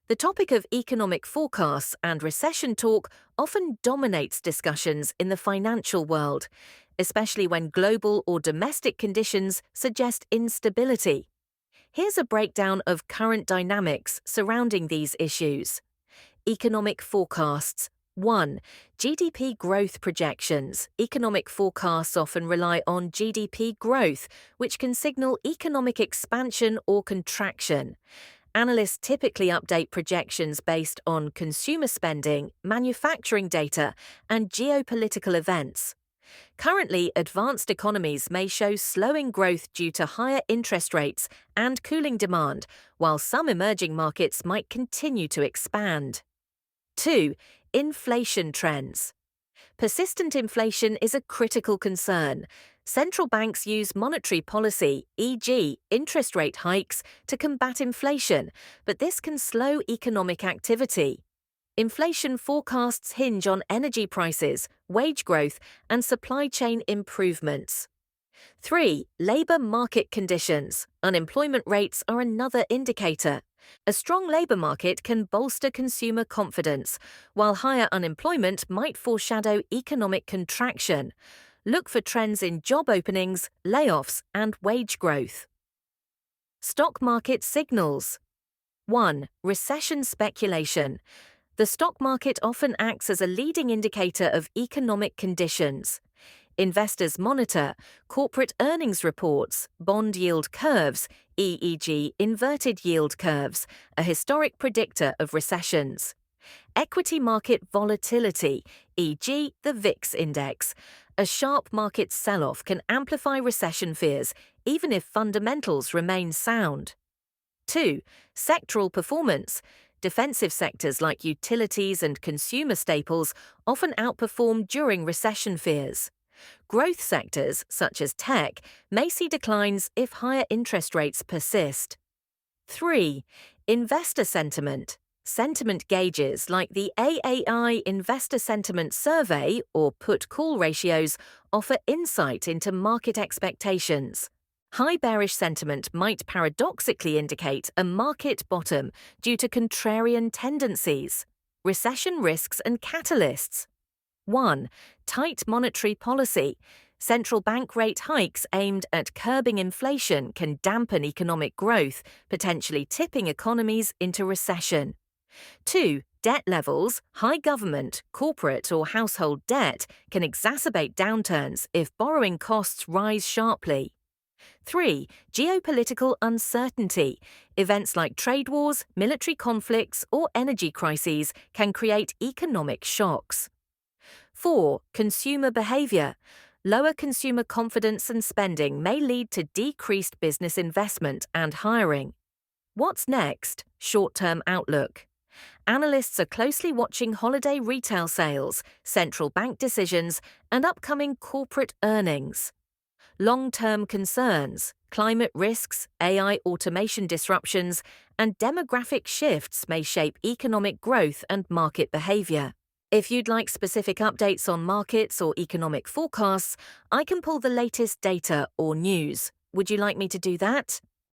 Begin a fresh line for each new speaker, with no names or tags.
The topic of economic forecasts and recession talk often dominates discussions in the financial world, especially when global or domestic conditions suggest instability. Here's a breakdown of current dynamics surrounding these issues. Economic forecasts. 1. GDP growth projections. Economic forecasts often rely on GDP growth, which can signal economic expansion or contraction. Analysts typically update projections based on consumer spending, manufacturing data, and geopolitical events. Currently, advanced economies may show slowing growth due to higher interest rates and cooling demand, while some emerging markets might continue to expand. 2. Inflation trends. Persistent inflation is a critical concern. Central banks use monetary policy, e.g., interest rate hikes, to combat inflation, but this can slow economic activity. Inflation forecasts hinge on energy prices, wage growth, and supply chain improvements. 3. Labor market conditions. Unemployment rates are another indicator. A strong labor market can bolster consumer confidence, while higher unemployment might foreshadow economic contraction. Look for trends in job openings, layoffs, and wage growth. Stock market signals. 1. Recession speculation. The stock market often acts as a leading indicator of economic conditions. Investors monitor corporate earnings reports, bond yield curves, e.g., inverted yield curves, a historic predictor of recessions. Equity market volatility, e.g., the VIX index. A sharp market sell-off can amplify recession fears, even if fundamentals remain sound. 2. Sectoral performance. Defensive sectors like utilities and consumer staples often outperform during recession fears. Growth sectors, such as tech, may see declines if higher interest rates persist. 3. Investor sentiment. Sentiment gauges like the AAI Investor Sentiment Survey or put-call ratios offer insight into market expectations. High bearish sentiment might paradoxically indicate a market bottom due to contrarian tendencies. Recession risks and catalysts. 1. Tight monetary policy. Central bank rate hikes aimed at curbing inflation can dampen economic growth, potentially tipping economies into recession. 2. Debt levels. High government, corporate, or household debt can exacerbate downturns if borrowing costs rise sharply. 3. Geopolitical uncertainty. Events like trade wars, military conflicts, or energy crises can create economic shocks. 4. Consumer behavior. Lower consumer confidence and spending may lead to decreased business investment and hiring. What's next? Short-term outlook. Analysts are closely watching holiday retail sales, central bank decisions, and upcoming corporate earnings. Long-term concerns, climate risks, AI automation disruptions, and demographic shifts may shape economic growth and market behavior. If you'd like specific updates on markets or economic forecasts, I can pull the latest data or news. Would you like me to do that?